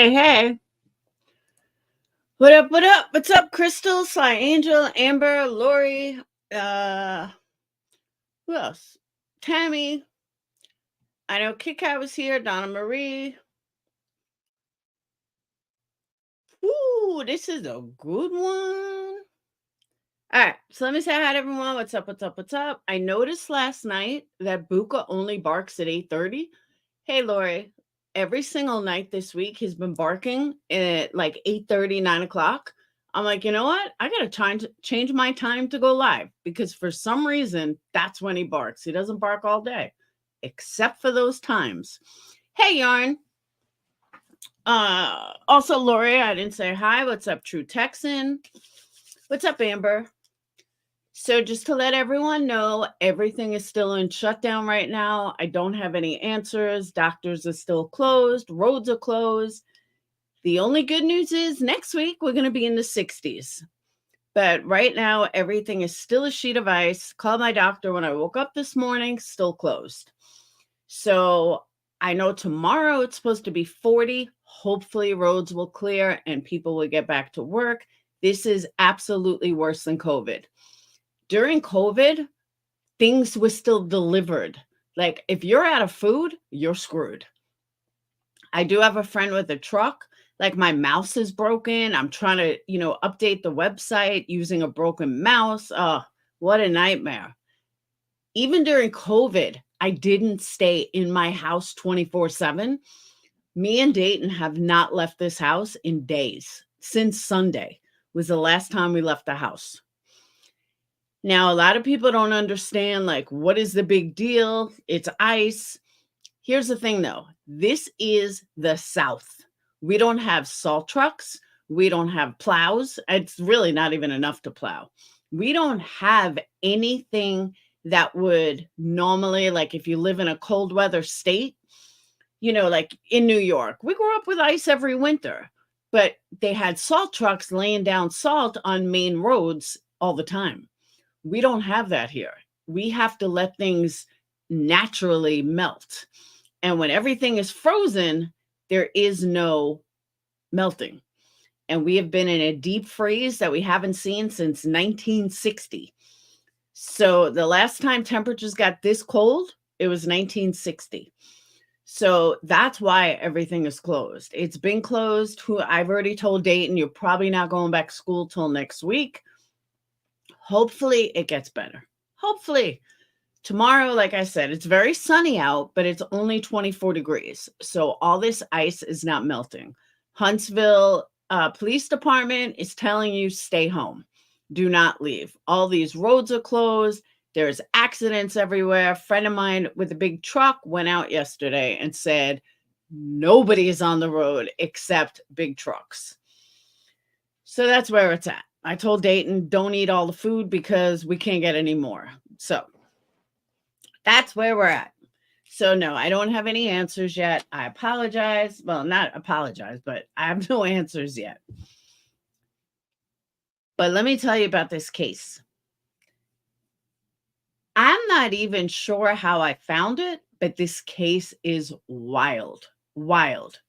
Hey, hey. What up, what up? What's up, Crystal, Sly Angel, Amber, Lori, uh, who else? Tammy. I know Kit Kat was here, Donna Marie. Ooh, this is a good one. All right, so let me say hi to everyone. What's up, what's up, what's up? I noticed last night that Buka only barks at 8:30. Hey, Lori, every single night this week he's been barking at like 8:30, 9 o'clock. I'm like, you know what? I gotta change my time to go live because for some reason that's when he barks. He doesn't bark all day, except for those times. Hey, Yarn. Also, Lori, I didn't say hi. What's up, True Texan? What's up, Amber? So just to let everyone know, everything is still in shutdown right now. I don't have any answers. Doctors are still closed. Roads are closed. The only good news is next week we're going to be in the 60s. But right now, everything is still a sheet of ice. Called my doctor when I woke up this morning, still closed. So I know tomorrow it's supposed to be 40. Hopefully roads will clear and people will get back to work. This is absolutely worse than COVID. During COVID, things were still delivered. Like if you're out of food, you're screwed. I do have a friend with a truck. Like my mouse is broken. I'm trying to, update the website using a broken mouse. Oh, what a nightmare. Even during COVID, I didn't stay in my house 24/7. Me and Dayton have not left this house in days. Since Sunday was the last time we left the house. Now, a lot of people don't understand, like, what is the big deal? It's ice. Here's the thing, though. This is the South. We don't have salt trucks. We don't have plows. It's really not even enough to plow. We don't have anything that would normally, like if you live in a cold weather state, like in New York, we grew up with ice every winter, but they had salt trucks laying down salt on main roads all the time. We don't have that here. We have to let things naturally melt. And when everything is frozen, there is no melting. And we have been in a deep freeze that we haven't seen since 1960. So the last time temperatures got this cold, it was 1960. So that's why everything is closed. It's been closed. I've already told Dayton, you're probably not going back to school till next week. Hopefully it gets better. Hopefully. Tomorrow, like I said, it's very sunny out, but it's only 24 degrees. So all this ice is not melting. Huntsville Police Department is telling you stay home. Do not leave. All these roads are closed. There's accidents everywhere. A friend of mine with a big truck went out yesterday and said, nobody is on the road except big trucks. So that's where it's at. I told Dayton, don't eat all the food because we can't get any more. So that's where we're at. So no, I don't have any answers yet. I apologize. Well, not apologize, but I have no answers yet. But let me tell you about this case. I'm not even sure how I found it, but this case is wild, wild.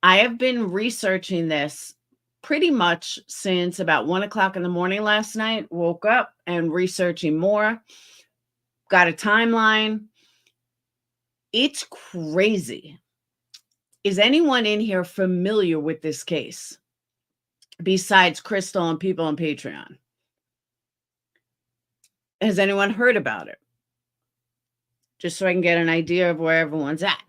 I have been researching this pretty much since about 1 o'clock in the morning last night. Woke up and researching more. Got a timeline. It's crazy. Is anyone in here familiar with this case besides Crystal and people on Patreon? Has anyone heard about it? Just so I can get an idea of where everyone's at.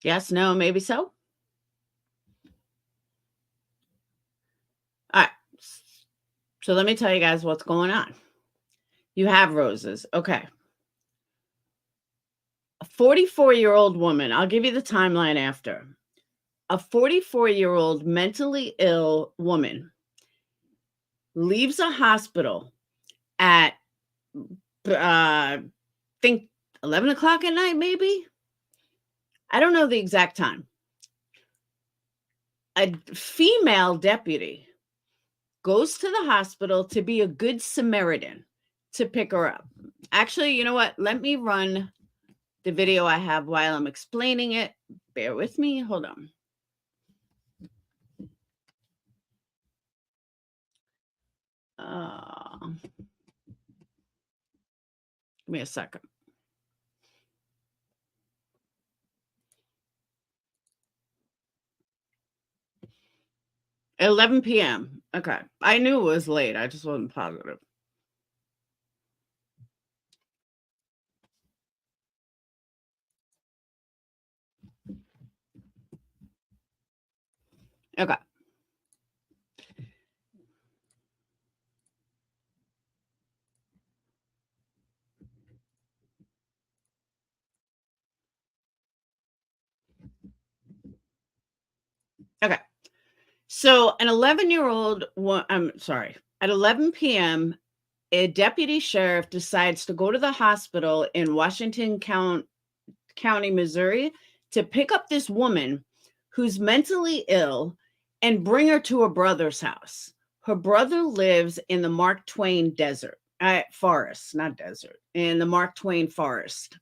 Yes, no, maybe so. All right. So let me tell you guys what's going on. You have roses. Okay. A 44-year-old woman, I'll give you the timeline after. A 44-year-old mentally ill woman leaves a hospital at, I think 11 o'clock at night, maybe? I don't know the exact time. A female deputy goes to the hospital to be a good Samaritan, to pick her up. Actually, you know what? Let me run the video I have while I'm explaining it. Bear with me. Hold on. Give me a second. At 11 p.m. Okay. I knew it was late. I just wasn't positive. Okay. Okay. So an 11-year-old, I'm sorry, at 11 p.m., a deputy sheriff decides to go to the hospital in Washington County, Missouri, to pick up this woman who's mentally ill and bring her to her brother's house. Her brother lives in the Mark Twain forest, not desert, in the Mark Twain forest.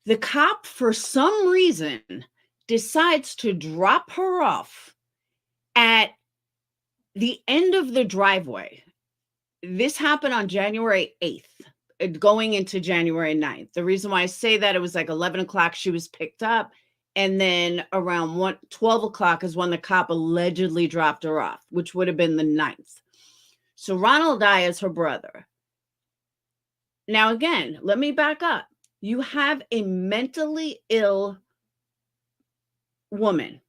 The cop, for some reason, decides to drop her off at the end of the driveway. This happened on January 8th, going into January 9th. The reason why I say that, it was like 11 o'clock she was picked up, and then around 12 o'clock is when the cop allegedly dropped her off, which would have been the 9th. So Ronald I is her brother. Now, again, let me back up. You have a mentally ill woman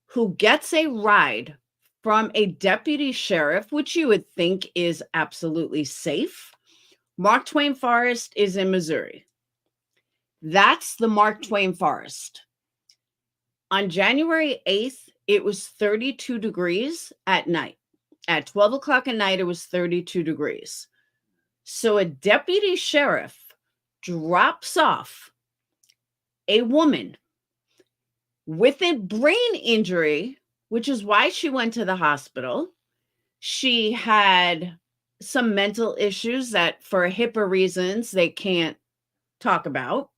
who gets a ride from a deputy sheriff, which you would think is absolutely safe. Mark Twain Forest is in Missouri. That's the Mark Twain Forest. On January 8th, it was 32 degrees at night. At 12 o'clock at night, it was 32 degrees. So a deputy sheriff drops off a woman with a brain injury, which is why she went to the hospital. She had some mental issues that, for HIPAA reasons, they can't talk about.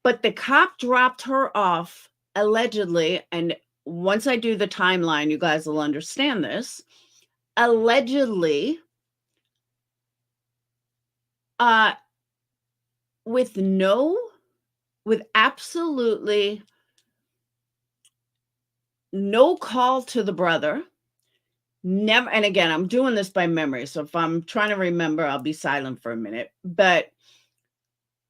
But the cop dropped her off allegedly, and once I do the timeline, you guys will understand this. Allegedly, with absolutely no call to the brother. Never, and again, I'm doing this by memory, so if I'm trying to remember, I'll be silent for a minute. But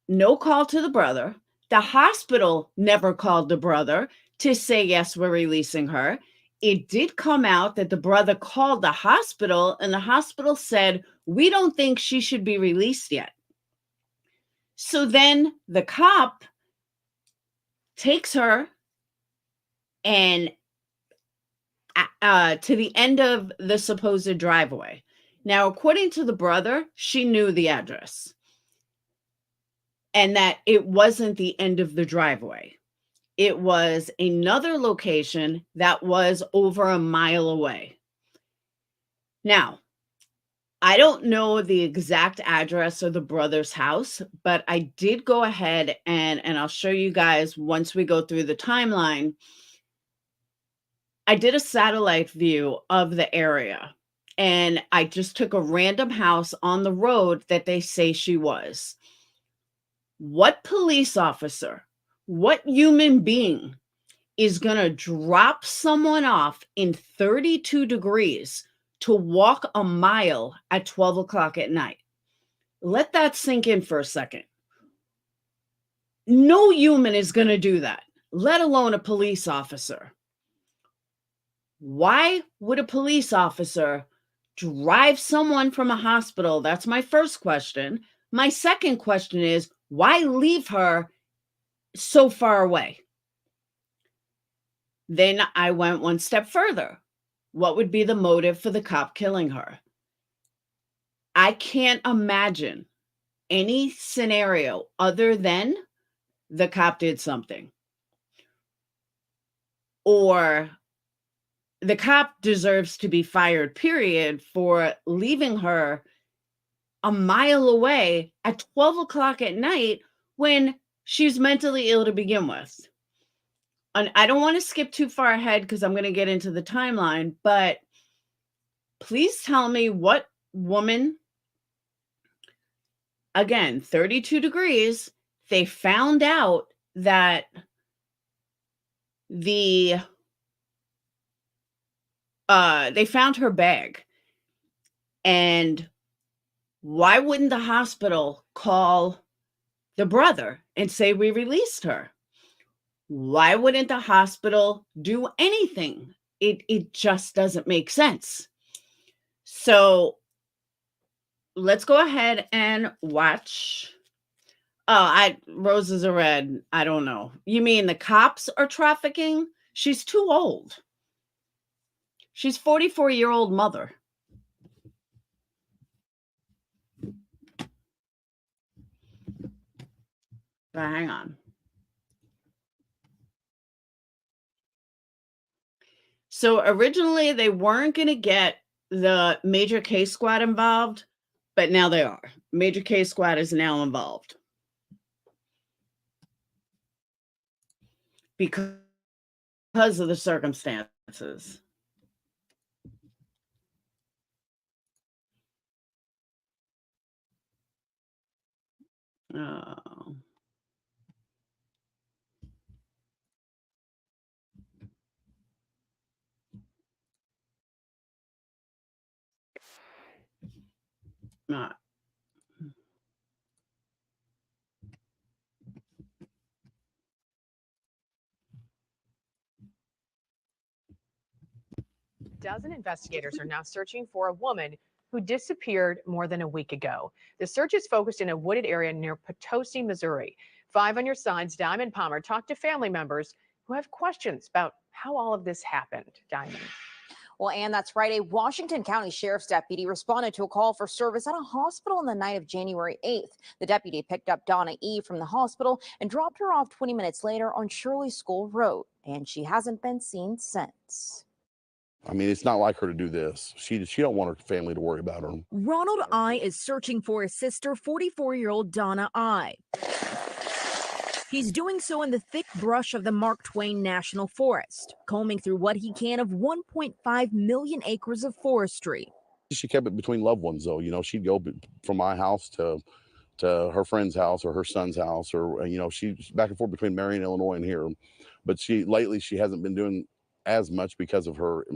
no call to the brother. The hospital never called the brother to say, yes, we're releasing her. It did come out that the brother called the hospital, and the hospital said, we don't think she should be released yet. So then the cop takes her and to the end of the supposed driveway. Now, according to the brother, she knew the address and that it wasn't the end of the driveway. It was another location that was over a mile away. Now, I don't know the exact address of the brother's house, but I did go ahead and I'll show you guys once we go through the timeline. I did a satellite view of the area, and I just took a random house on the road that they say she was. What police officer, what human being is going to drop someone off in 32 degrees to walk a mile at 12 o'clock at night? Let that sink in for a second. No human is going to do that, let alone a police officer. Why would a police officer drive someone from a hospital? That's my first question. My second question is, why leave her so far away? Then I went one step further. What would be the motive for the cop killing her? I can't imagine any scenario other than the cop did something, or the cop deserves to be fired, period, for leaving her a mile away at 12 o'clock at night when she's mentally ill to begin with. And I don't want to skip too far ahead because I'm going to get into the timeline, but please tell me what woman, again, 32 degrees, they found out that they found her bag. And why wouldn't the hospital call the brother and say we released her? Why wouldn't the hospital do anything? It just doesn't make sense. So let's go ahead and watch. Oh, roses are red. I don't know. You mean the cops are trafficking? She's too old. She's 44-year-old mother. But hang on. So originally they weren't going to get the Major Case Squad involved, but now they are. Major Case Squad is now involved. Because of the circumstances. Oh. Not. Dozen investigators are now searching for a woman who disappeared more than a week ago. The search is focused in a wooded area near Potosi, Missouri. 5 on your side's Diamond Palmer talked to family members who have questions about how all of this happened. Diamond. Well, Ann, that's right. A Washington County Sheriff's deputy responded to a call for service at a hospital on the night of January 8th. The deputy picked up Donna E. from the hospital and dropped her off 20 minutes later on Shirley School Road, and she hasn't been seen since. I mean, it's not like her to do this. She don't want her family to worry about her. Ronald I. is searching for his sister, 44-year-old Donna I. He's doing so in the thick brush of the Mark Twain National Forest, combing through what he can of 1.5 million acres of forestry. She kept it between loved ones, though. You know, she'd go from my house to her friend's house or her son's house, or she's back and forth between Marion, Illinois, and here. But lately she hasn't been doing as much because of her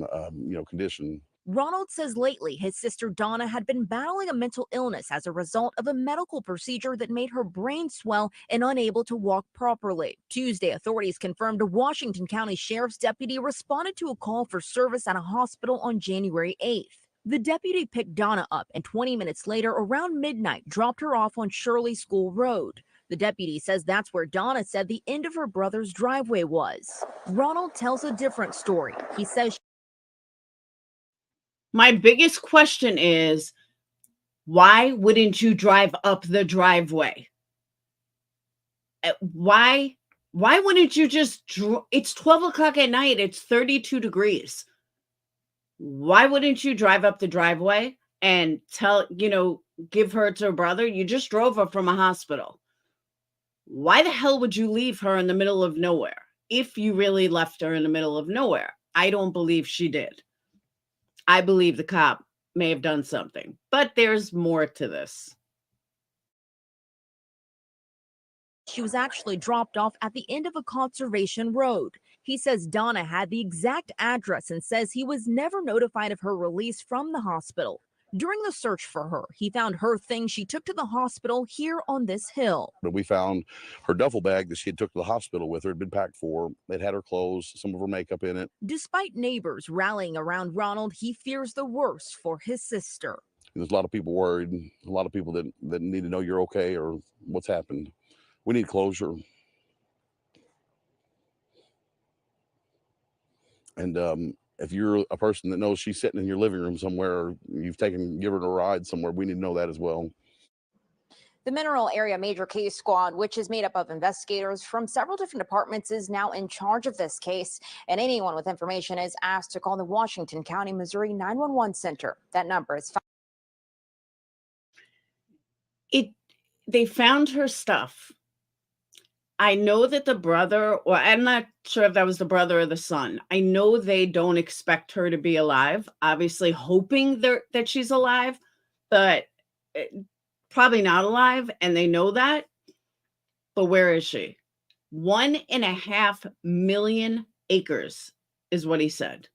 condition. Ronald says lately his sister Donna had been battling a mental illness as a result of a medical procedure that made her brain swell and unable to walk properly. Tuesday, authorities confirmed a Washington County Sheriff's deputy responded to a call for service at a hospital on January 8th. The deputy picked Donna up and 20 minutes later, around midnight, dropped her off on Shirley School Road. The deputy says that's where Donna said the end of her brother's driveway was. Ronald tells a different story. He says, my biggest question is, why wouldn't you drive up the driveway? Why wouldn't you just, it's 12 o'clock at night, it's 32 degrees. Why wouldn't you drive up the driveway and give her to her brother? You just drove her from a hospital. Why the hell would you leave her in the middle of nowhere? If you really left her in the middle of nowhere, I don't believe she did. I believe the cop may have done something, but there's more to this. She was actually dropped off at the end of a conservation road. He says Donna had the exact address and says he was never notified of her release from the hospital. During the search for her, he found her things she took to the hospital here on this hill. But we found her duffel bag that she had took to the hospital with her. It had been packed for her. It had her clothes, some of her makeup in it. Despite neighbors rallying around Ronald, he fears the worst for his sister. There's a lot of people worried, a lot of people that need to know you're okay or what's happened. We need closure. And if you're a person that knows she's sitting in your living room somewhere, or you've given her a ride somewhere, we need to know that as well. The Mineral Area Major Case Squad, which is made up of investigators from several different departments, is now in charge of this case. And anyone with information is asked to call the Washington County, Missouri 911 Center. That number is They found her stuff. I know that the brother, or I'm not sure if that was the brother or the son. I know they don't expect her to be alive, obviously hoping that she's alive, but probably not alive, and they know that. But where is she? 1.5 million acres is what he said.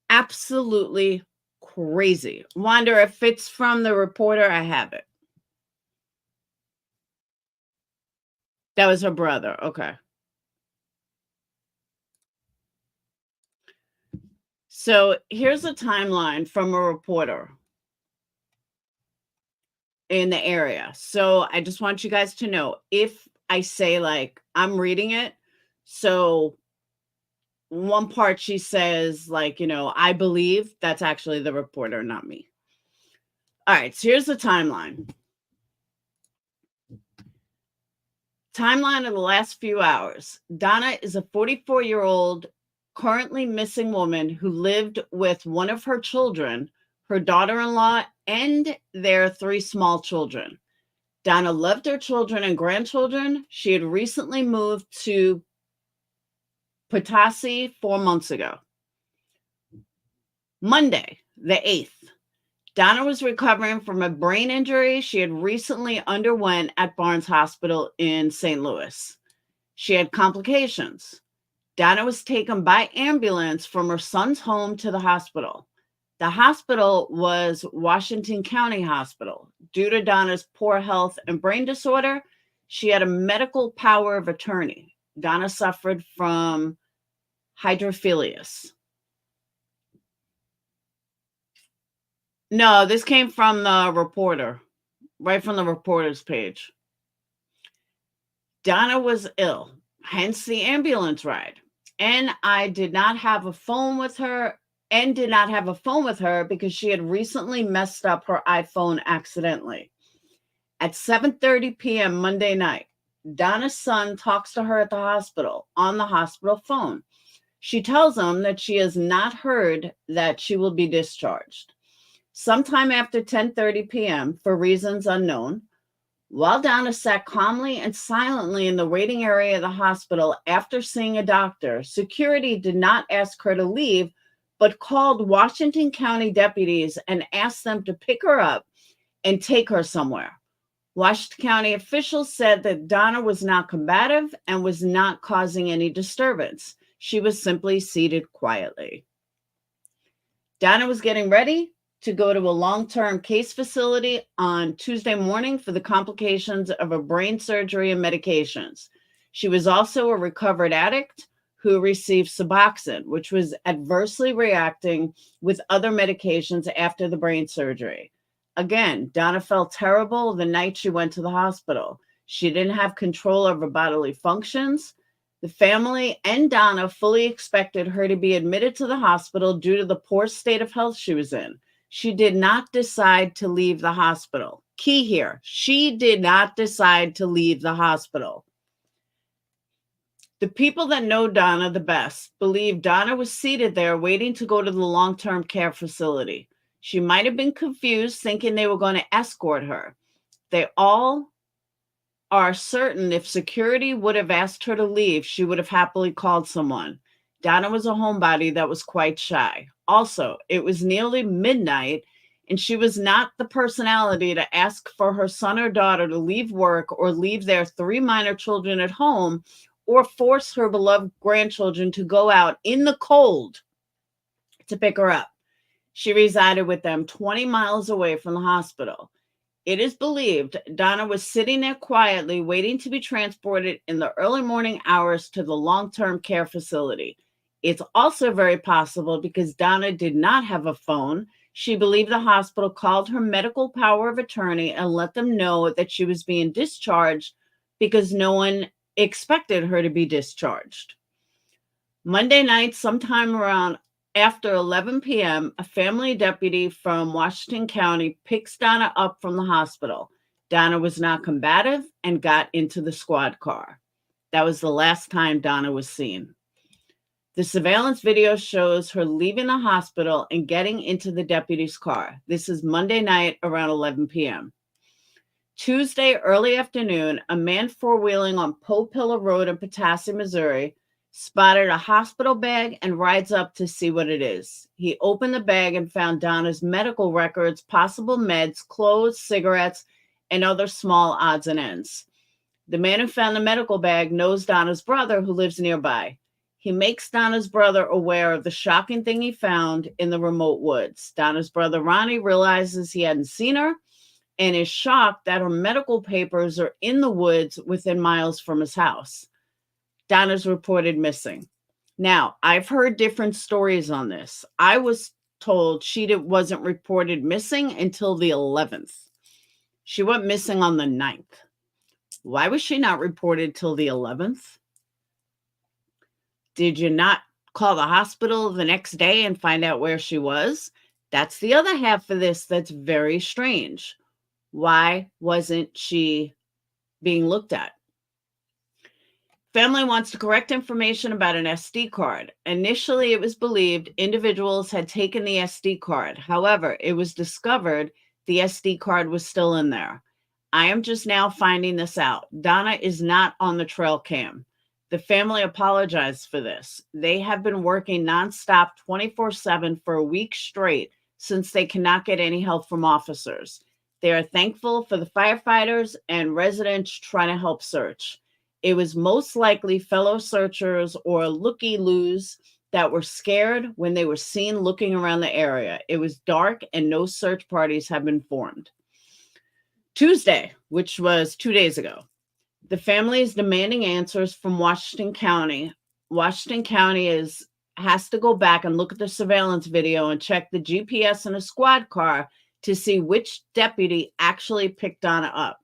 Absolutely crazy. Wonder if it's from the reporter. I have it. That was her brother. Okay. So here's a timeline from a reporter in the area. So I just want you guys to know, if I say like I'm reading it, so one part she says like, I believe, that's actually the reporter, not me. All right, so here's the timeline. Timeline of the last few hours. Donna is a 44-year-old currently missing woman who lived with one of her children, her daughter-in-law, and their 3 small children. Donna loved her children and grandchildren. She had recently moved to Potosi 4 months ago. Monday, the 8th. Donna was recovering from a brain injury she had recently underwent at Barnes Hospital in St. Louis. She had complications. Donna was taken by ambulance from her son's home to the hospital. The hospital was Washington County Hospital. Due to Donna's poor health and brain disorder, she had a medical power of attorney. Donna suffered from hydrophilius. No, this came from the reporter, right from the reporter's page. Donna was ill, hence the ambulance ride. And I did not have a phone with her because she had recently messed up her iPhone accidentally. At 7:30 p.m. Monday night, Donna's son talks to her at the hospital on the hospital phone. She tells him that she has not heard that she will be discharged. Sometime after 10:30 p.m., for reasons unknown, while Donna sat calmly and silently in the waiting area of the hospital after seeing a doctor, security did not ask her to leave, but called Washington County deputies and asked them to pick her up and take her somewhere. Washington County officials said that Donna was not combative and was not causing any disturbance. She was simply seated quietly. Donna was getting ready to go to a long-term case facility on Tuesday morning for the complications of a brain surgery and medications. She was also a recovered addict who received Suboxone, which was adversely reacting with other medications after the brain surgery. Again, Donna felt terrible the night she went to the hospital. She didn't have control over bodily functions. The family and Donna fully expected her to be admitted to the hospital due to the poor state of health she was in. She did not decide to leave the hospital. Key here, she did not decide to leave the hospital. The people that know Donna the best believe Donna was seated there waiting to go to the long-term care facility. She might have been confused, thinking they were going to escort her. They all are certain if security would have asked her to leave, she would have happily called someone. Donna was a homebody that was quite shy. Also, it was nearly midnight, and she was not the personality to ask for her son or daughter to leave work or leave their 3 minor children at home or force her beloved grandchildren to go out in the cold to pick her up. She resided with them 20 miles away from the hospital. It is believed Donna was sitting there quietly waiting to be transported in the early morning hours to the long-term care facility. It's also very possible because Donna did not have a phone. She believed the hospital called her medical power of attorney and let them know that she was being discharged because no one expected her to be discharged. Monday night, sometime around after 11 p.m., a family deputy from Washington County picks Donna up from the hospital. Donna was not combative and got into the squad car. That was the last time Donna was seen. The surveillance video shows her leaving the hospital and getting into the deputy's car. This is Monday night around 11 p.m. Tuesday early afternoon, a man four-wheeling on Potosi Road in Potosi, Missouri, spotted a hospital bag and rides up to see what it is. He opened the bag and found Donna's medical records, possible meds, clothes, cigarettes, and other small odds and ends. The man who found the medical bag knows Donna's brother, who lives nearby. He makes Donna's brother aware of the shocking thing he found in the remote woods. Donna's brother, Ronnie, realizes he hadn't seen her and is shocked that her medical papers are in the woods within miles from his house. Donna's reported missing. Now, I've heard different stories on this. I was told she wasn't reported missing until the 11th. She went missing on the 9th. Why was she not reported till the 11th? Did you not call the hospital the next day and find out where she was? That's the other half of this that's very strange. Why wasn't she being looked at? Family wants to correct information about an SD card. Initially, it was believed individuals had taken the SD card. However, it was discovered the SD card was still in there. I am just now finding this out. Donna is not on the trail cam. The family apologized for this. They have been working nonstop 24/7 for a week straight since they cannot get any help from officers. They are thankful for the firefighters and residents trying to help search. It was most likely fellow searchers or looky-loos that were scared when they were seen looking around the area. It was dark and no search parties have been formed. Tuesday, which was 2 days ago, the family is demanding answers from Washington County. Washington County has to go back and look at the surveillance video and check the GPS in a squad car to see which deputy actually picked Donna up.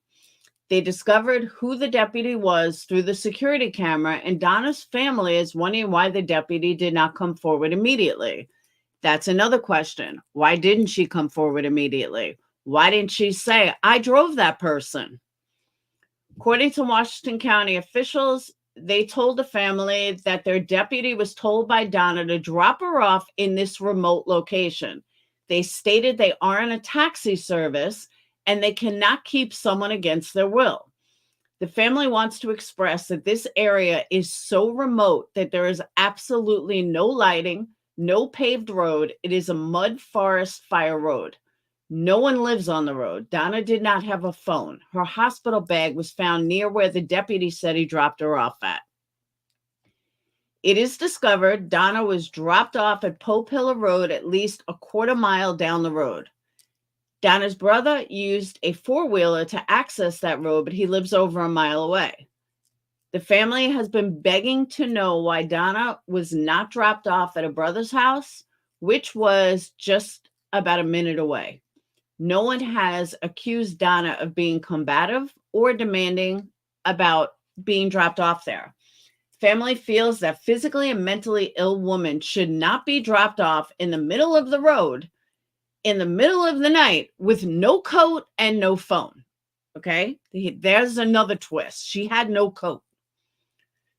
They discovered who the deputy was through the security camera, and Donna's family is wondering why the deputy did not come forward immediately. That's another question. Why didn't she come forward immediately? Why didn't she say, I drove that person? According to Washington County officials, they told the family that their deputy was told by Donna to drop her off in this remote location. They stated they aren't a taxi service and they cannot keep someone against their will. The family wants to express that this area is so remote that there is absolutely no lighting, no paved road. It is a mud forest fire road. No one lives on the road. Donna did not have a phone. Her hospital bag was found near where the deputy said he dropped her off at. It is discovered Donna was dropped off at Potosi Road at least a quarter mile down the road. Donna's brother used a four-wheeler to access that road, but he lives over a mile away. The family has been begging to know why Donna was not dropped off at a brother's house, which was just about a minute away. No one has accused Donna of being combative or demanding about being dropped off there. Family feels that physically and mentally ill women should not be dropped off in the middle of the road in the middle of the night with no coat and no phone. Okay, there's another twist. She had no coat.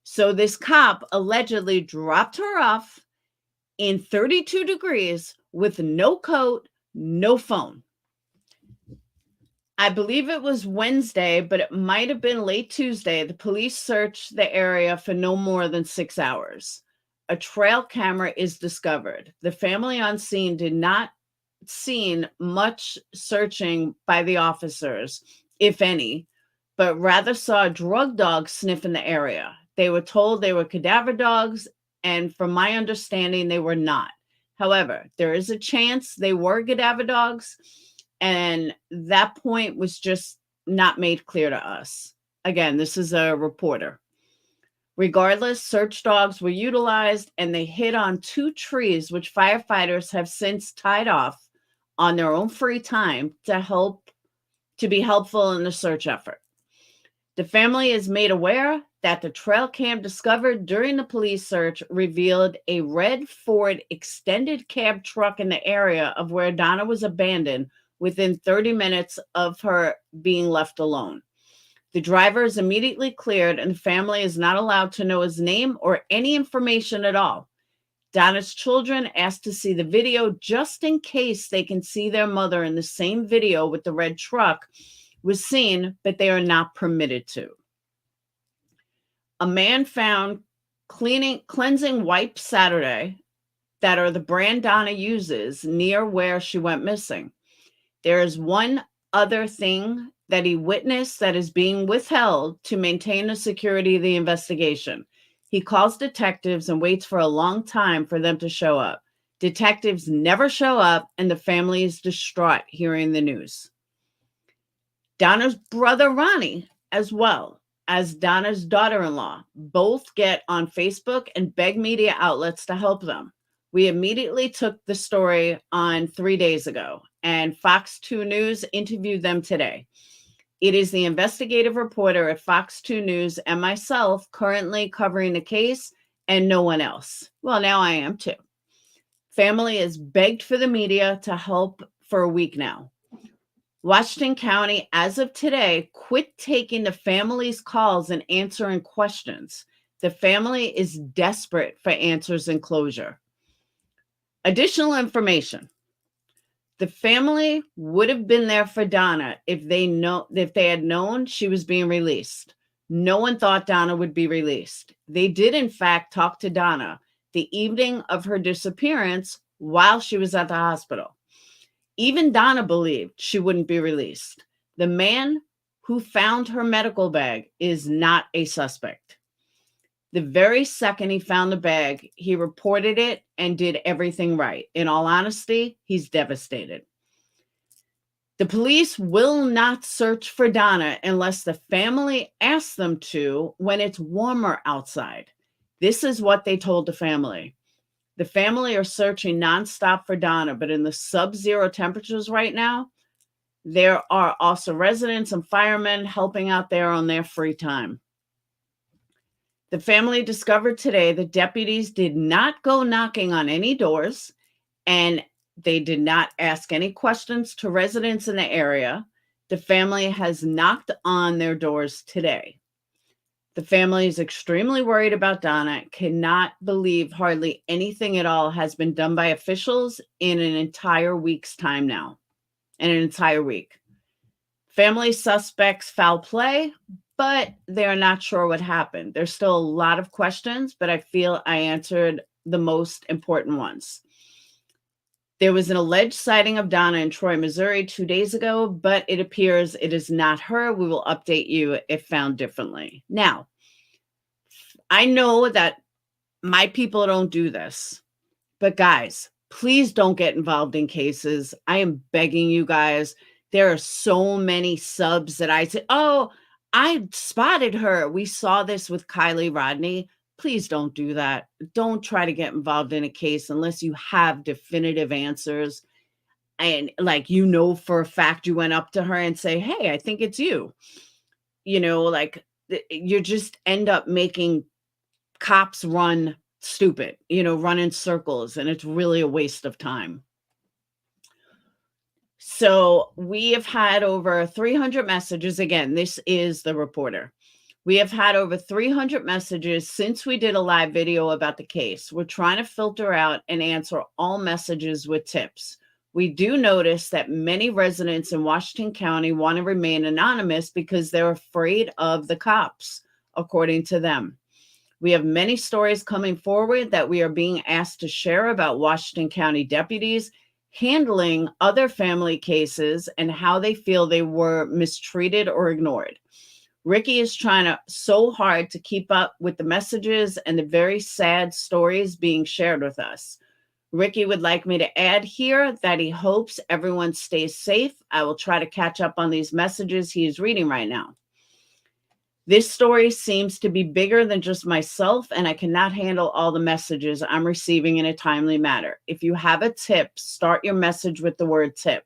So this cop allegedly dropped her off in 32 degrees with no coat, no phone. I believe it was Wednesday, but it might have been late Tuesday. The police searched the area for no more than 6 hours. A trail camera is discovered. The family on scene did not see much searching by the officers, if any, but rather saw a drug dog sniff in the area. They were told they were cadaver dogs, and from my understanding, they were not. However, there is a chance they were cadaver dogs, and that point was just not made clear to us. Again, this is a reporter. Regardless, search dogs were utilized, and they hit on 2 trees, which firefighters have since tied off on their own free time to be helpful in the search effort. The family is made aware that the trail cam discovered during the police search revealed a red Ford extended cab truck in the area of where Donna was abandoned within 30 minutes of her being left alone. The driver is immediately cleared, and the family is not allowed to know his name or any information at all. Donna's children asked to see the video just in case they can see their mother in the same video with the red truck was seen, but they are not permitted to. A man found cleansing wipes Saturday that are the brand Donna uses near where she went missing. There is one other thing that he witnessed that is being withheld to maintain the security of the investigation. He calls detectives and waits for a long time for them to show up. Detectives never show up, and the family is distraught hearing the news. Donna's brother, Ronnie, as well as Donna's daughter-in-law, both get on Facebook and beg media outlets to help them. We immediately took the story on 3 days ago, and Fox 2 News interviewed them today. It is the investigative reporter at Fox 2 News and myself currently covering the case, and no one else. Well, now I am too. Family has begged for the media to help for a week now. Washington County, as of today, quit taking the family's calls and answering questions. The family is desperate for answers and closure. Additional information. The family would have been there for Donna if they had known she was being released. No one thought Donna would be released. They did, in fact, talk to Donna the evening of her disappearance while she was at the hospital. Even Donna believed she wouldn't be released. The man who found her medical bag is not a suspect. The very second he found the bag, he reported it and did everything right. In all honesty, he's devastated. The police will not search for Donna unless the family asks them to when it's warmer outside. This is what they told the family. The family are searching nonstop for Donna, but in the sub-zero temperatures right now, there are also residents and firemen helping out there on their free time. The family discovered today that deputies did not go knocking on any doors, and they did not ask any questions to residents in the area. The family has knocked on their doors today. The family is extremely worried about Donna, cannot believe hardly anything at all has been done by officials in an entire week's time now. In an entire week. Family suspects foul play, but they're not sure what happened. There's still a lot of questions, but I feel I answered the most important ones. There was an alleged sighting of Donna in Troy, Missouri 2 days ago, but it appears it is not her. We will update you if found differently. Now, I know that my people don't do this, but guys, please don't get involved in cases. I am begging you guys. There are so many subs that I say, oh, I spotted her. We saw this with Kylie Rodney. Please don't do that. Don't try to get involved in a case unless you have definitive answers. And like, you know, for a fact, you went up to her and say, hey, I think it's you. You know, like you just end up making cops run stupid, you know, run in circles. And it's really a waste of time. So we have had over 300 messages. Again, this is the reporter. We have had over 300 messages since we did a live video about the case. We're trying to filter out and answer all messages with tips. We do notice that many residents in Washington County want to remain anonymous because they're afraid of the cops, according to them. We have many stories coming forward that we are being asked to share about Washington County deputies handling other family cases and how they feel they were mistreated or ignored. Ricky is trying so hard to keep up with the messages and the very sad stories being shared with us. Ricky would like me to add here that he hopes everyone stays safe. I will try to catch up on these messages he is reading right now. This story seems to be bigger than just myself, and I cannot handle all the messages I'm receiving in a timely manner. If you have a tip, start your message with the word tip.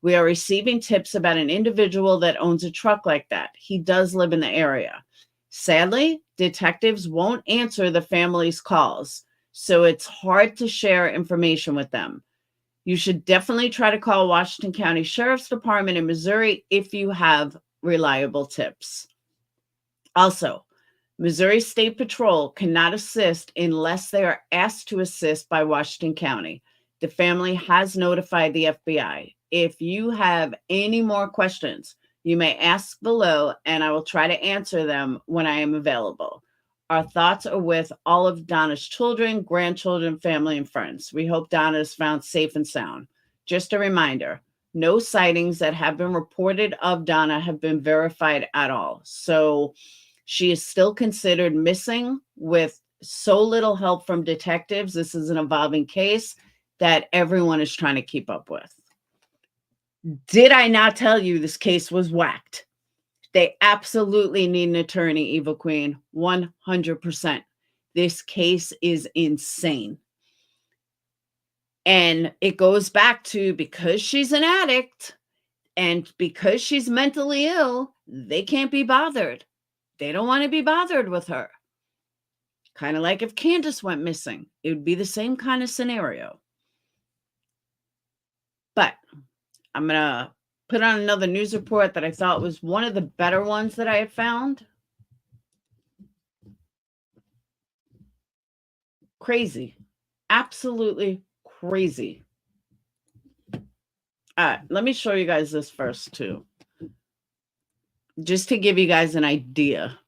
We are receiving tips about an individual that owns a truck like that. He does live in the area. Sadly, detectives won't answer the family's calls, so it's hard to share information with them. You should definitely try to call Washington County Sheriff's Department in Missouri if you have reliable tips. Also, Missouri State Patrol cannot assist unless they are asked to assist by Washington County. The family has notified the FBI. If you have any more questions, you may ask below and I will try to answer them when I am available. Our thoughts are with all of Donna's children, grandchildren, family, and friends. We hope Donna is found safe and sound. Just a reminder, no sightings that have been reported of Donna have been verified at all. So she is still considered missing with so little help from detectives. This is an evolving case that everyone is trying to keep up with. Did I not tell you this case was whacked? They absolutely need an attorney, Evil Queen, 100%. This case is insane. And it goes back to because she's an addict and because she's mentally ill, they can't be bothered. They don't want to be bothered with her. Kind of like if Candace went missing, it would be the same kind of scenario. But I'm going to put on another news report that I thought was one of the better ones that I had found. Crazy. Absolutely crazy. All right, let me show you guys this first too. Just to give you guys an idea.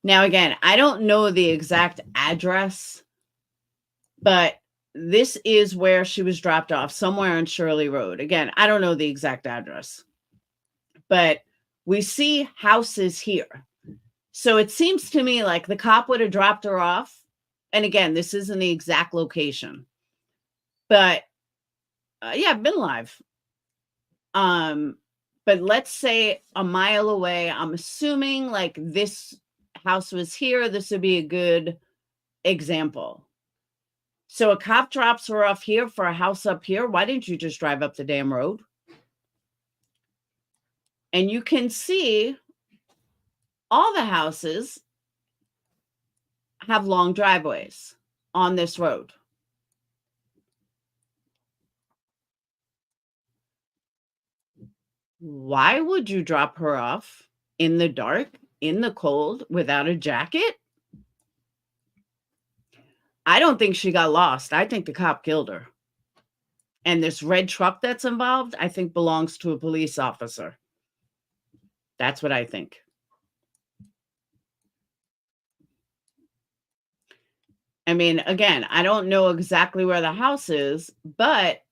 Now, again, I don't know the exact address, but this is where she was dropped off, somewhere on Shirley Road. Again, I don't know the exact address, but we see houses here. So it seems to me like the cop would have dropped her off. And again, this isn't the exact location, but yeah, I've been live. But let's say a mile away, I'm assuming like this house was here. This would be a good example. So a cop drops her off here for a house up here. Why didn't you just drive up the damn road? And you can see all the houses have long driveways on this road. Why would you drop her off in the dark, in the cold, without a jacket? I don't think she got lost. I think the cop killed her. And this red truck that's involved, I think belongs to a police officer. That's what I think. I mean, again, I don't know exactly where the house is, but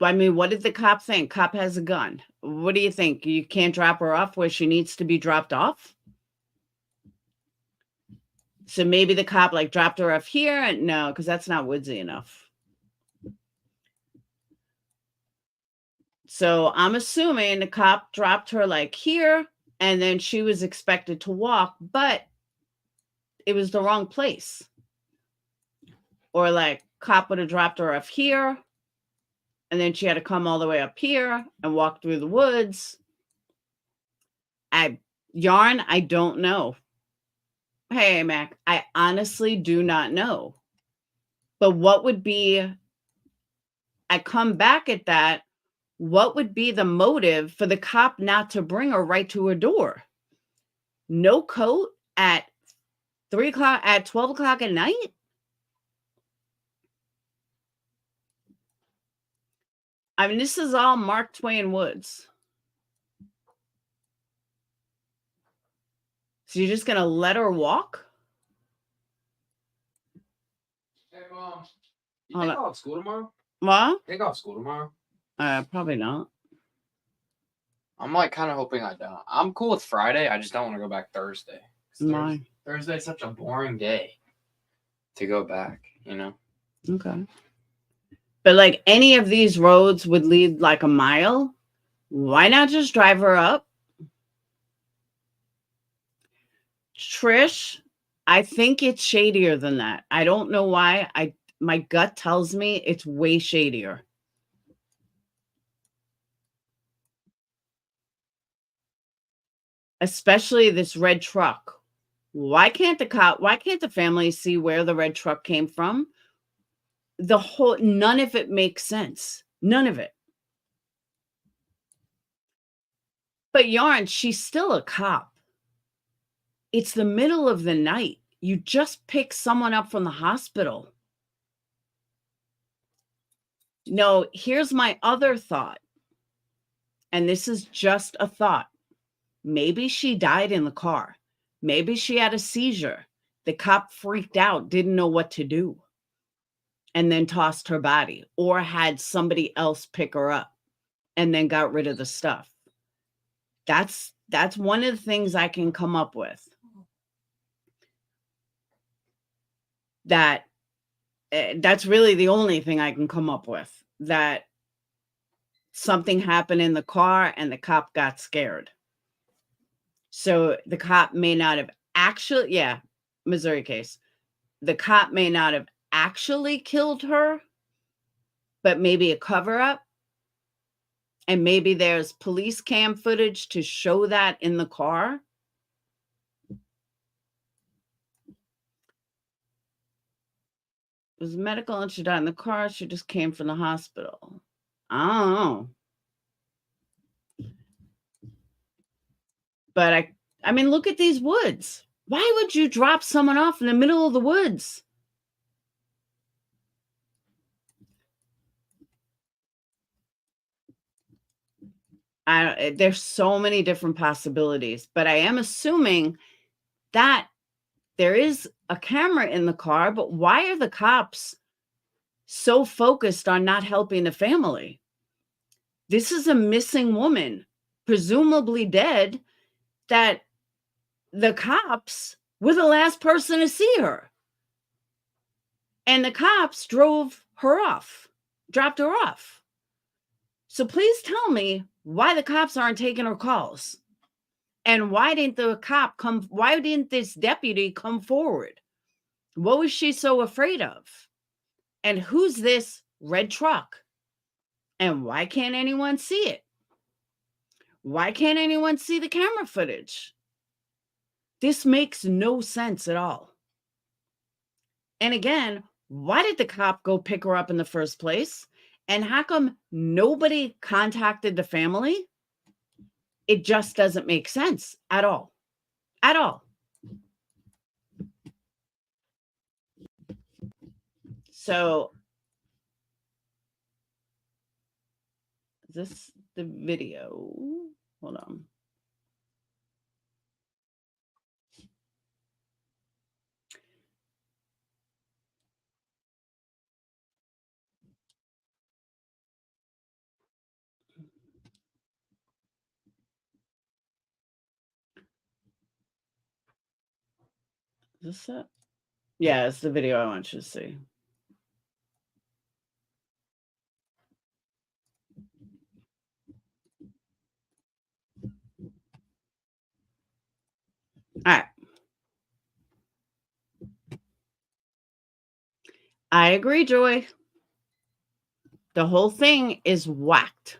I mean, what did the cop think? Cop has a gun. What do you think? You can't drop her off where she needs to be dropped off? So maybe the cop like dropped her off here. And no, because that's not woodsy enough. So I'm assuming the cop dropped her like here and then she was expected to walk, but it was the wrong place. Or like cop would have dropped her off here and then she had to come all the way up here and walk through the woods. I don't know. Hey, Mac, I honestly do not know. But what would be, I come back at that, what would be the motive for the cop not to bring her right to her door? No coat at 3 o'clock, at 12 o'clock at night? I mean, this is all Mark Twain Woods. So you're just going to let her walk? Hey, Mom. You think I'll have school tomorrow? What? Think I'll have school tomorrow? Probably not. I'm like kind of hoping I don't. I'm cool with Friday. I just don't want to go back Thursday. Why? Thursday's such a boring day to go back, you know? Okay. But like any of these roads would lead like a mile. Why not just drive her up? Trish, I think it's shadier than that. I don't know why. My gut tells me it's way shadier. Especially this red truck. Why can't the family see where the red truck came from? None of it makes sense. None of it. But Yarn, she's still a cop. It's the middle of the night. You just pick someone up from the hospital. No, here's my other thought. And this is just a thought. Maybe she died in the car. Maybe she had a seizure. The cop freaked out, didn't know what to do, and then tossed her body, or had somebody else pick her up and then got rid of the stuff. That's one of the things I can come up with. That's really the only thing I can come up with, that something happened in the car and the cop got scared. So the cop may not have actually, Missouri case. The cop may not have actually killed her, but maybe a cover up. And maybe there's police cam footage to show that in the car. It was medical and she died in the car. She just came from the hospital. I don't know. But I mean, look at these woods. Why would you drop someone off in the middle of the woods? There's so many different possibilities, but I am assuming that there is a camera in the car, but why are the cops so focused on not helping the family? This is a missing woman, presumably dead, that the cops were the last person to see her. And the cops dropped her off. So please tell me why the cops aren't taking her calls. And why didn't this deputy come forward? What was she so afraid of? And who's this red truck? And why can't anyone see it? Why can't anyone see the camera footage? This makes no sense at all. And again, why did the cop go pick her up in the first place? And how come nobody contacted the family? It just doesn't make sense at all. At all. So, this the video. Hold on. Is this it? Yeah, it's the video I want you to see. All right. I agree, Joy. The whole thing is whacked.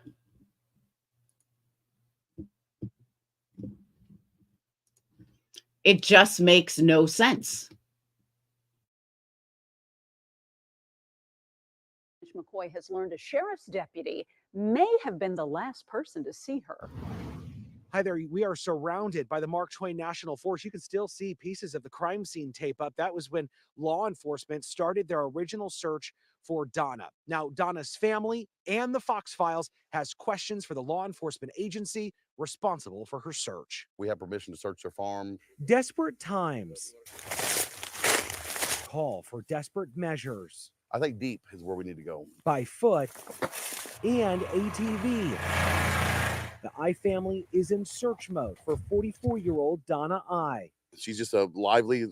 It just makes no sense. McCoy has learned a sheriff's deputy may have been the last person to see her. Hi there. We are surrounded by the Mark Twain National Forest. You can still see pieces of the crime scene tape up. That was when law enforcement started their original search for Donna. Now, Donna's family and the Fox Files has questions for the law enforcement agency responsible for her search. We have permission to search their farm. Desperate times call for desperate measures. I think deep is where we need to go. By foot and ATV. The I family is in search mode for 44-year-old Donna I. She's just a lively,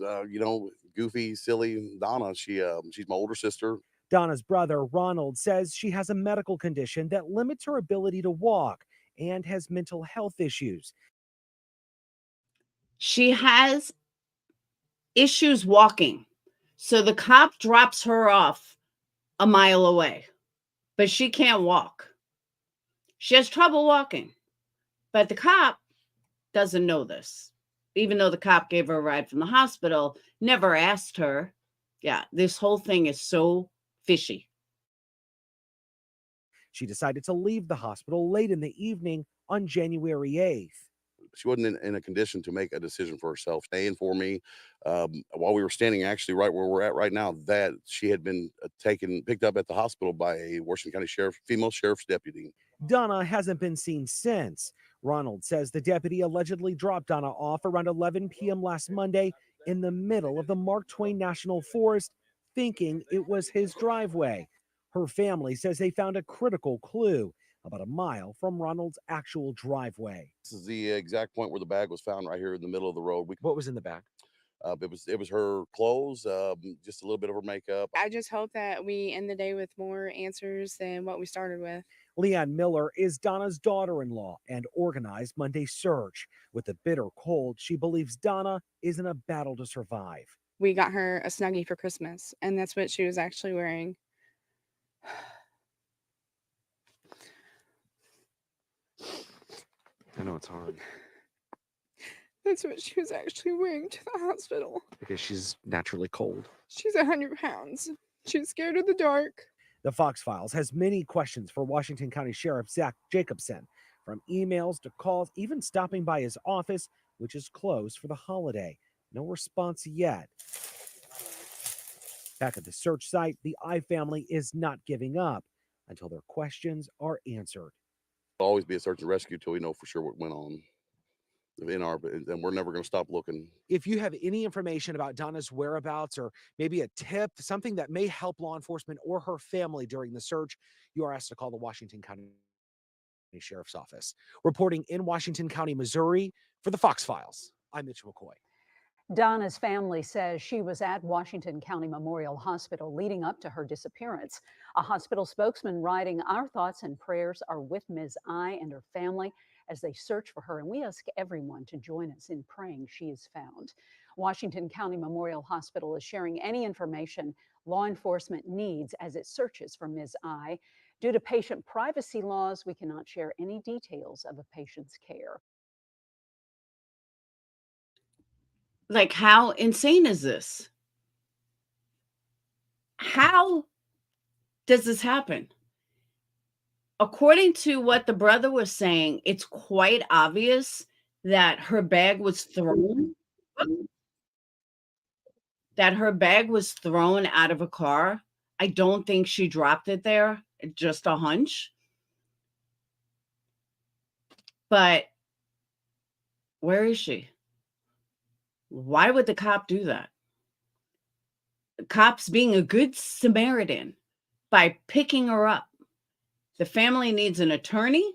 goofy, silly Donna. She's my older sister. Donna's brother, Ronald, says she has a medical condition that limits her ability to walk and has mental health issues. She has issues walking. So the cop drops her off a mile away, but she can't walk. She has trouble walking, but the cop doesn't know this. even though the cop gave her a ride from the hospital, never asked her. Yeah, this whole thing is so fishy. She decided to leave the hospital late in the evening on January 8th. She wasn't in a condition to make a decision for herself. Staying for me while we were standing actually right where we're at right now, that she had been picked up at the hospital by a Washington County female sheriff's deputy. Donna hasn't been seen since. Ronald says the deputy allegedly dropped Donna off around 11 p.m. last Monday in the middle of the Mark Twain National Forest, thinking it was his driveway. Her family says they found a critical clue about a mile from Ronald's actual driveway. This is the exact point where the bag was found, right here in the middle of the road. What was in the bag? It was her clothes, just a little bit of her makeup. I just hope that we end the day with more answers than what we started with. Leanne Miller is Donna's daughter-in-law and organized Monday's search. With the bitter cold, she believes Donna is in a battle to survive. We got her a Snuggie for Christmas, and that's what she was actually wearing. I know it's hard That's what she was actually wearing to the hospital. because she's naturally cold. She's 100 pounds. She's scared of the dark. The Fox Files has many questions for Washington County Sheriff Zach Jacobson, from emails to calls, even stopping by his office, which is closed for the holiday. No response yet. Back at the search site, the I family is not giving up until their questions are answered. There'll always be a search and rescue till we know for sure what went on and we're never going to stop looking. If you have any information about Donna's whereabouts or maybe a tip, something that may help law enforcement or her family during the search, you are asked to call the Washington County Sheriff's Office. Reporting in Washington County, Missouri, for the Fox Files, I'm Mitch McCoy. Donna's family says she was at Washington County Memorial Hospital leading up to her disappearance. A hospital spokesman writing, "Our thoughts and prayers are with Ms. I and her family as they search for her, and we ask everyone to join us in praying she is found." Washington County Memorial Hospital is sharing any information law enforcement needs as it searches for Ms. I. Due to patient privacy laws, we cannot share any details of a patient's care. Like, how insane is this? How does this happen? According to what the brother was saying, it's quite obvious that her bag was thrown. That her bag was thrown out of a car. I don't think she dropped it there. Just a hunch. But where is she? Why would the cop do that? The cop's being a good Samaritan by picking her up. The family needs an attorney.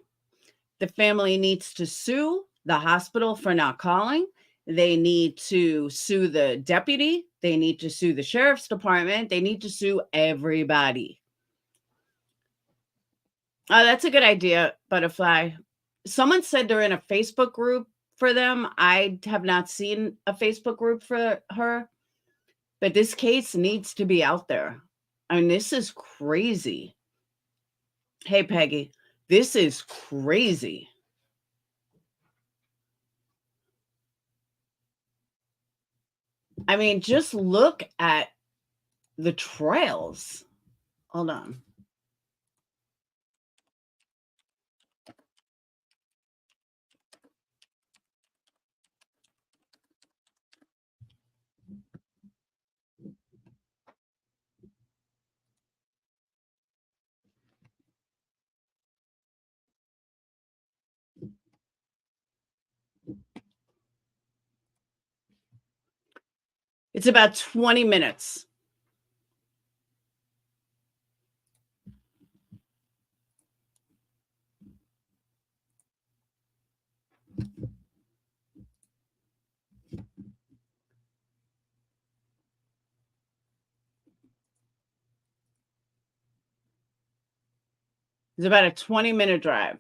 The family needs to sue the hospital for not calling. They need to sue the deputy. They need to sue the sheriff's department. They need to sue everybody. Oh, that's a good idea, Butterfly. Someone said they're in a Facebook group for them. I have not seen a Facebook group for her, but this case needs to be out there. I mean, this is crazy. Hey, Peggy, this is crazy. I mean, just look at the trails. Hold on. It's about 20 minutes. It's about a 20-minute drive.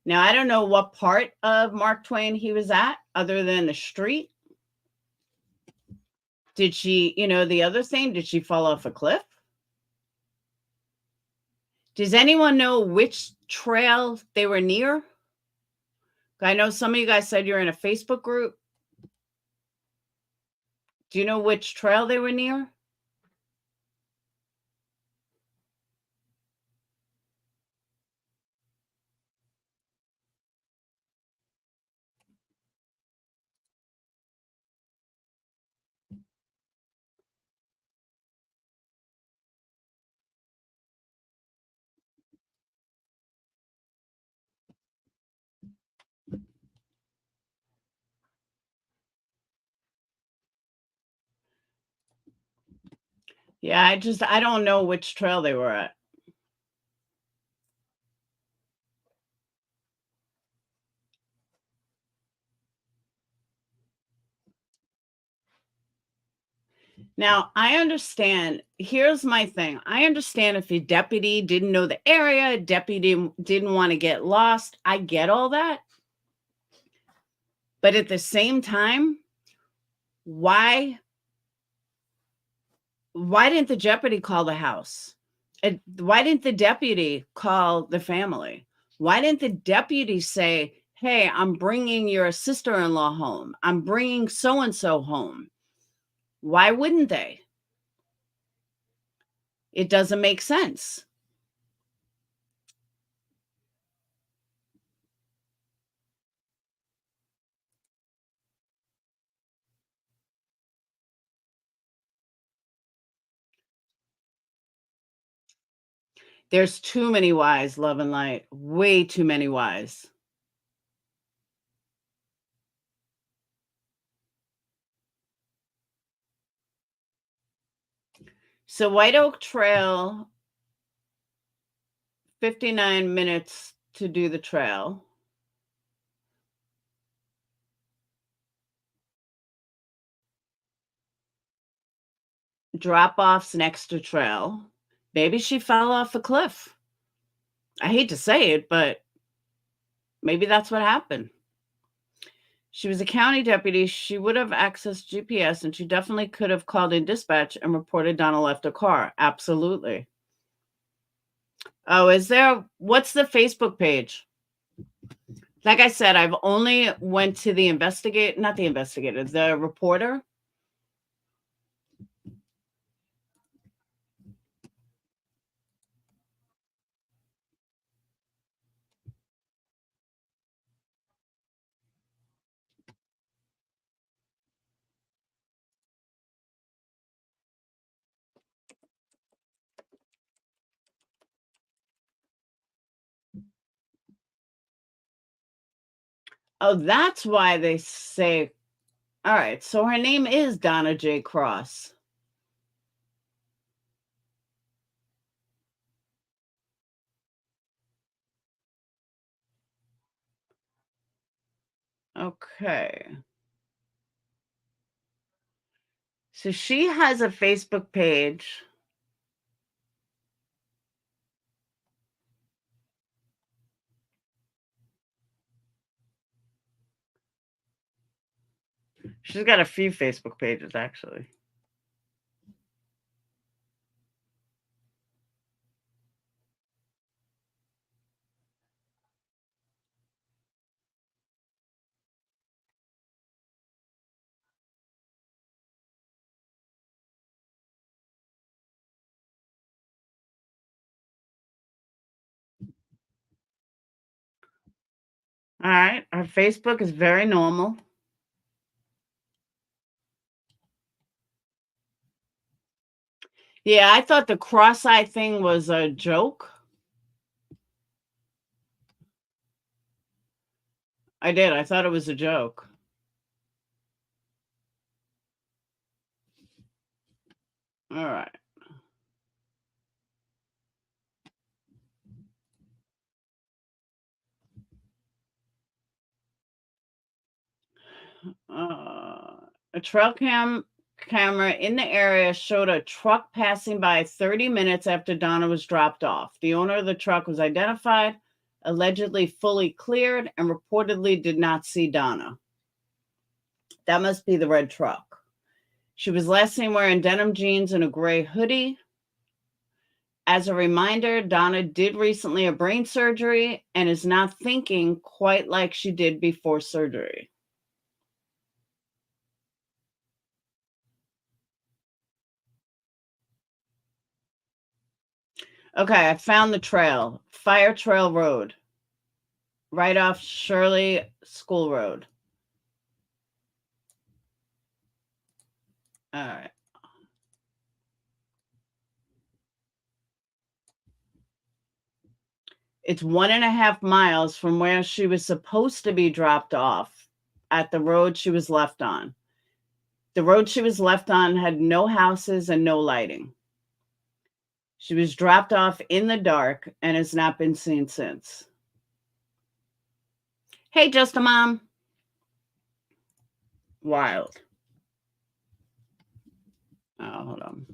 Now, I don't know what part of Mark Twain he was at other than the street. Did she, the other thing, did she fall off a cliff? Does anyone know which trail they were near? I know some of you guys said you're in a Facebook group. Do you know which trail they were near? Yeah, I don't know which trail they were at. Now, I understand. Here's my thing. I understand if a deputy didn't know the area, a deputy didn't want to get lost. I get all that. But at the same time, why didn't the deputy call the house? Why didn't the deputy call the family? Why didn't the deputy say, hey, I'm bringing your sister-in-law home. I'm bringing so-and-so home. Why wouldn't they? It doesn't make sense. There's too many whys, love and light. Way too many whys. So White Oak Trail, 59 minutes to do the trail. Drop-offs next to trail. Maybe she fell off a cliff. I hate to say it, but maybe that's what happened. She was a county deputy. She would have accessed GPS, and she definitely could have called in dispatch and reported Donna left her car. Absolutely. Oh, what's the Facebook page? Like I said, I've only went to the the reporter. Oh, that's why they say, all right, so her name is Donna J. Cross. Okay. So she has a Facebook page. She's got a few Facebook pages, actually. All right. Her Facebook is very normal. Yeah, I thought the cross-eyed thing was a joke. I did. I thought it was a joke. All right. A trail camera in the area showed a truck passing by 30 minutes after Donna was dropped off. The owner of the truck was identified, allegedly fully cleared, and reportedly did not see Donna. That must be the red truck. She was last seen wearing denim jeans and a gray hoodie. As a reminder, Donna did recently a brain surgery and is not thinking quite like she did before surgery. Okay, I found the trail. Fire Trail Road. Right off Shirley School Road. All right. It's 1.5 miles from where she was supposed to be dropped off at the road she was left on. The road she was left on had no houses and no lighting. She was dropped off in the dark and has not been seen since. Hey, Just a Mom. Wild. Oh, hold on.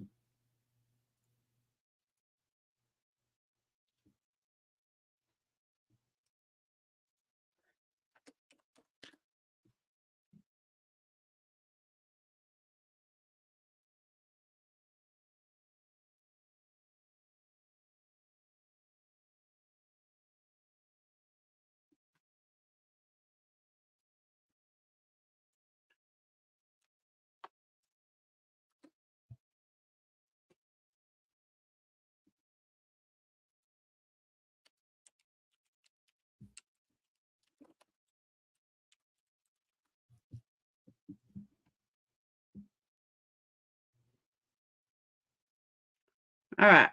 All right.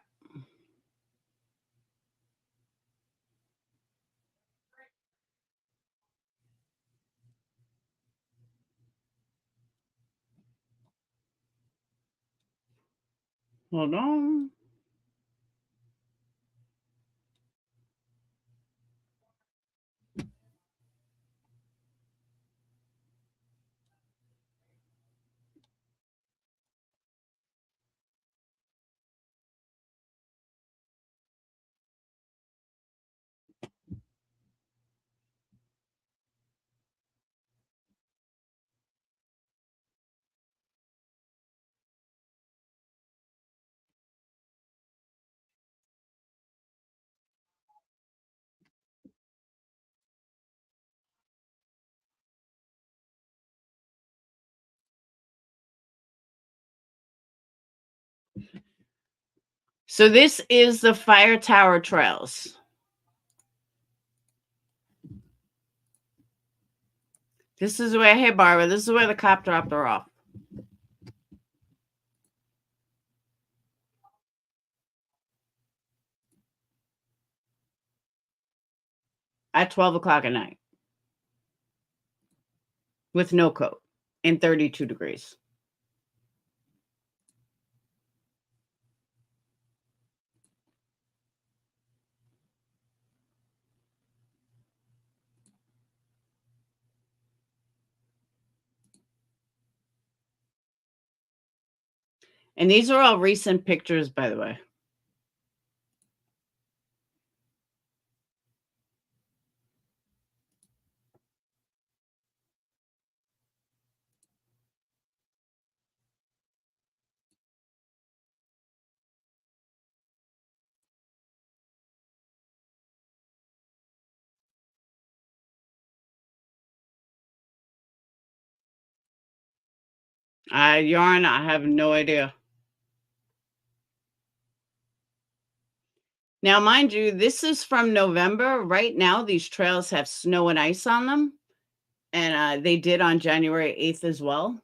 Hold on. So this is the Fire Tower Trails. This is where, hey, Barbara, this is where the cop dropped her off. At 12 o'clock at night. With no coat and 32 degrees. And these are all recent pictures, by the way. Yarn, I have no idea. Now, mind you, this is from November. Right now, these trails have snow and ice on them. And they did on January 8th as well.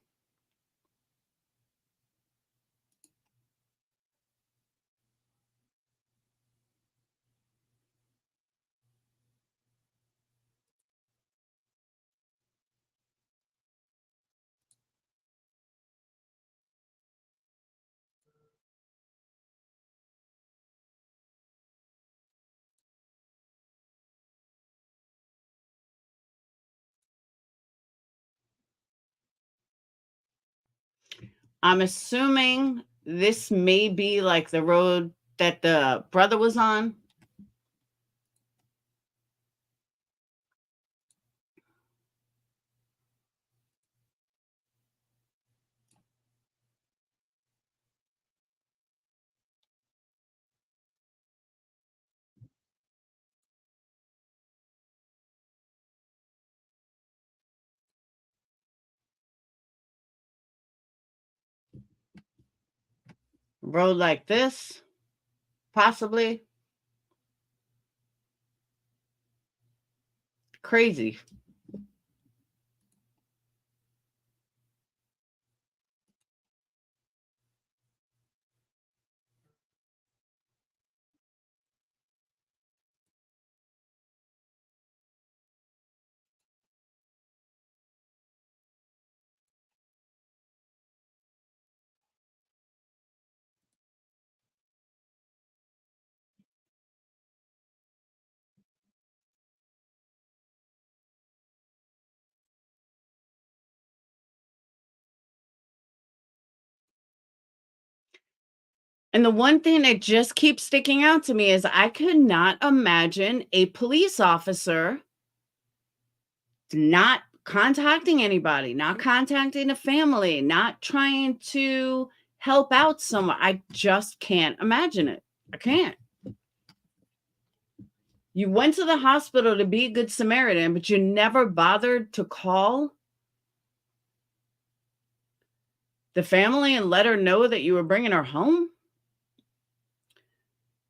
I'm assuming this may be like the road that the brother was on. road like this, possibly. Crazy. And the one thing that just keeps sticking out to me is I could not imagine a police officer not contacting anybody, not contacting the family, not trying to help out someone. I just can't imagine it. I can't. You went to the hospital to be a good Samaritan, but you never bothered to call the family and let her know that you were bringing her home.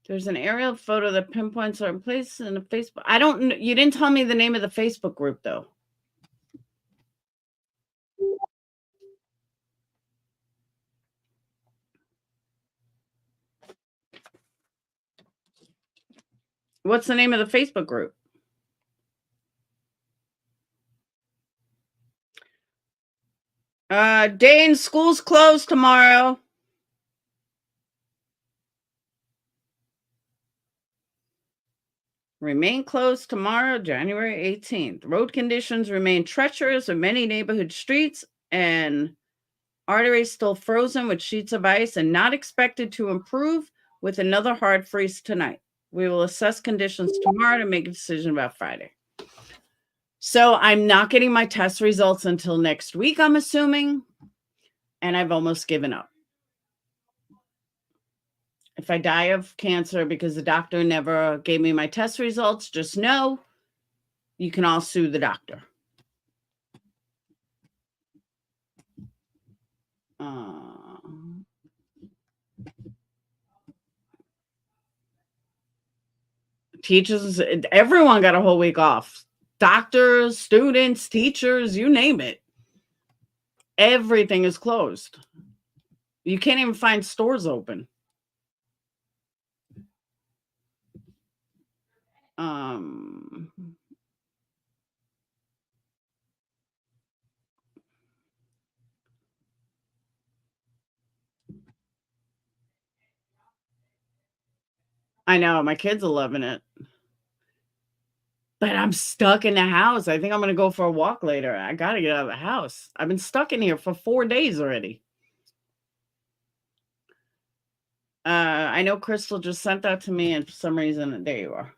There's an aerial photo that pinpoints certain place in the Facebook. I don't know. You didn't tell me the name of the Facebook group, though. What's the name of the Facebook group? Dane, school's closed tomorrow. Remain closed tomorrow, January 18th. Road conditions remain treacherous in many neighborhood streets, and arteries still frozen with sheets of ice and not expected to improve with another hard freeze tonight. We will assess conditions tomorrow to make a decision about Friday. So I'm not getting my test results until next week, I'm assuming, and I've almost given up. If I die of cancer because the doctor never gave me my test results, just know you can all sue the doctor. Teachers, everyone got a whole week off. Doctors, students, teachers, you name it. Everything is closed. You can't even find stores open. I know, my kids are loving it. But I'm stuck in the house. I think I'm going to go for a walk later. I got to get out of the house. I've been stuck in here for 4 days already. I know Crystal just sent that to me, and for some reason, there you are.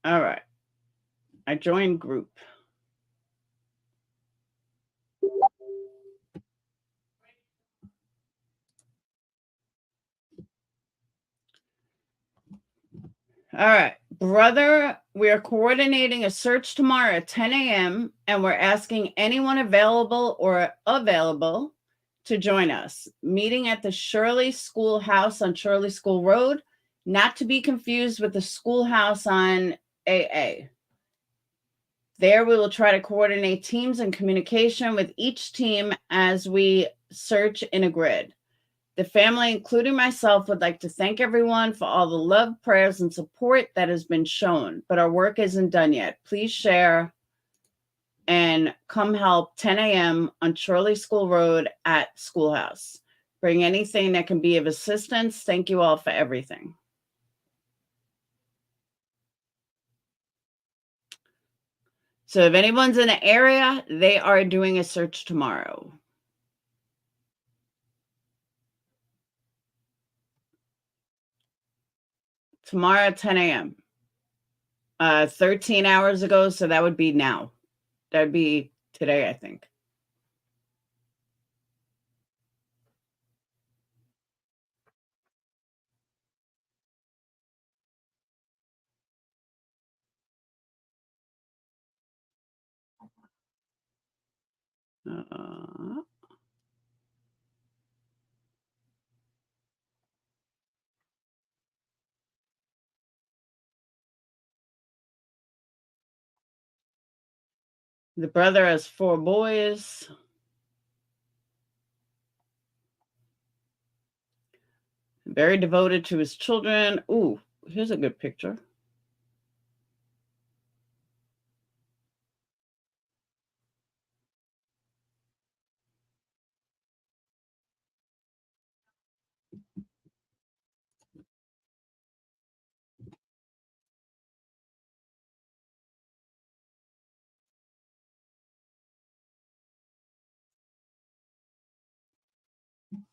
All right. I joined group. All right. Brother, we are coordinating a search tomorrow at 10 a.m. and we're asking anyone available to join us. Meeting at the Shirley School House on Shirley School Road, not to be confused with the schoolhouse on AA. There we will try to coordinate teams and communication with each team as we search in a grid. The family, including myself, would like to thank everyone for all the love, prayers, and support that has been shown, but our work isn't done yet. Please share and come help 10 a.m. on Shirley School Road at Schoolhouse. Bring anything that can be of assistance. Thank you all for everything. So if anyone's in the area, they are doing a search tomorrow. Tomorrow at 10 a.m. 13 hours ago, so that would be now. That would be today, I think. The brother has 4 boys. Very devoted to his children. Ooh, here's a good picture.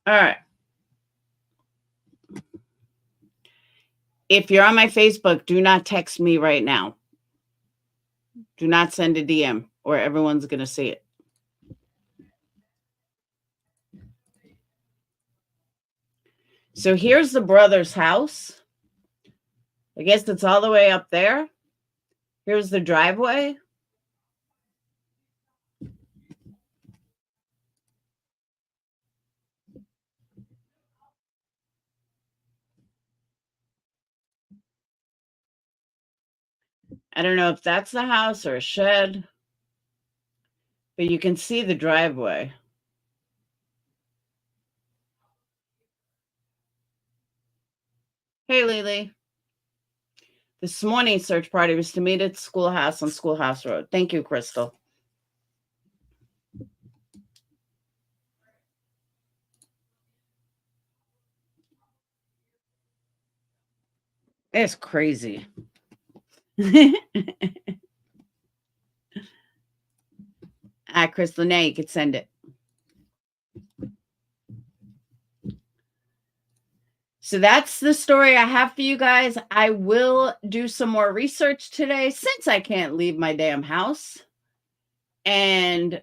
All right. If you're on my Facebook, do not text me right now. Do not send a DM or everyone's going to see it. So here's the brother's house. I guess it's all the way up there. Here's the driveway. I don't know if that's the house or a shed, but you can see the driveway. Hey, Lily. This morning's search party was to meet at Schoolhouse on Schoolhouse Road. Thank you, Crystal. It's crazy. Crystal, now you could send it. So that's the story I have for you guys. I will do some more research today since I can't leave my damn house. And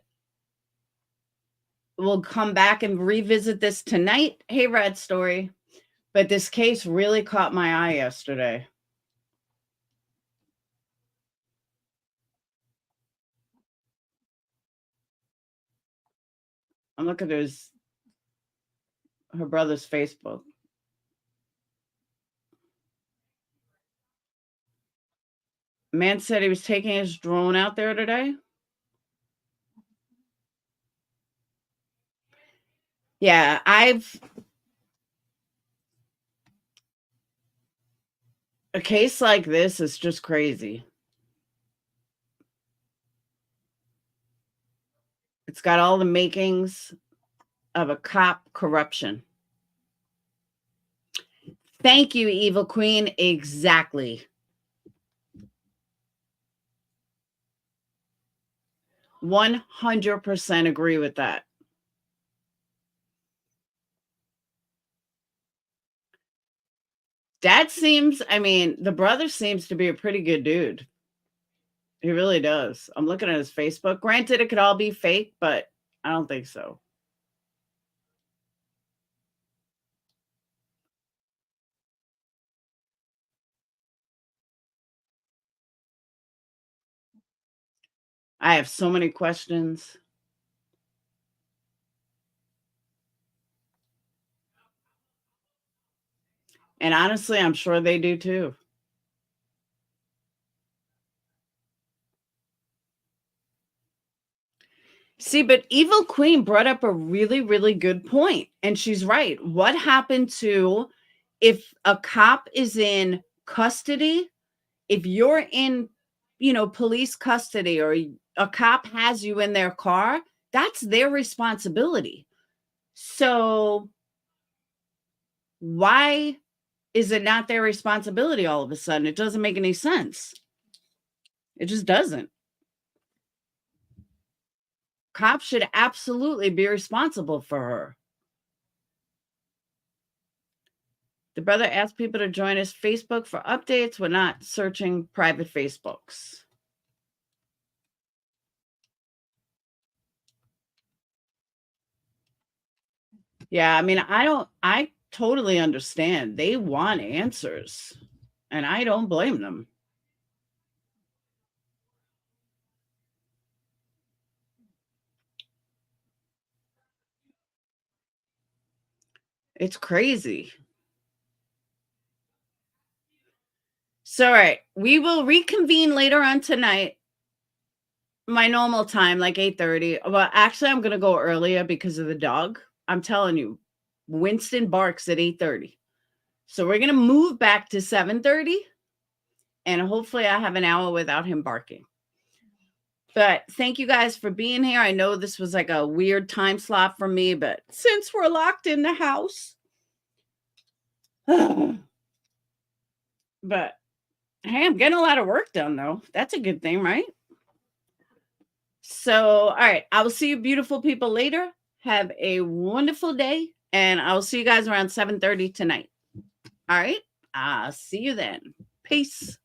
we'll come back and revisit this tonight. Hey, Red Story. But this case really caught my eye yesterday. I'm looking at her brother's Facebook. Man said he was taking his drone out there today. Yeah, a case like this is just crazy. It's got all the makings of a cop corruption. Thank you, Evil Queen. Exactly. 100% agree with that. The brother seems to be a pretty good dude. He really does. I'm looking at his Facebook. Granted, it could all be fake, but I don't think so. I have so many questions. And honestly, I'm sure they do too. See, but Evil Queen brought up a really, really good point. And she's right. What happened to if a cop is in custody, if you're in, police custody or a cop has you in their car, that's their responsibility. So why is it not their responsibility all of a sudden? It doesn't make any sense. It just doesn't. Cops should absolutely be responsible for her. The brother asked people to join his Facebook for updates. We're not searching private Facebooks. Yeah, I totally understand. They want answers, and I don't blame them. It's crazy. So, all right, we will reconvene later on tonight. My normal time, like 8:30. Well, actually, I'm gonna go earlier because of the dog. I'm telling you, Winston barks at 8:30. So we're gonna move back to 7:30, and hopefully I have an hour without him barking. But thank you guys for being here. I know this was like a weird time slot for me, but since we're locked in the house, but hey, I'm getting a lot of work done though. That's a good thing, right? So, all right, I will see you beautiful people later. Have a wonderful day, and I'll see you guys around 7:30 tonight. All right, I'll see you then. Peace.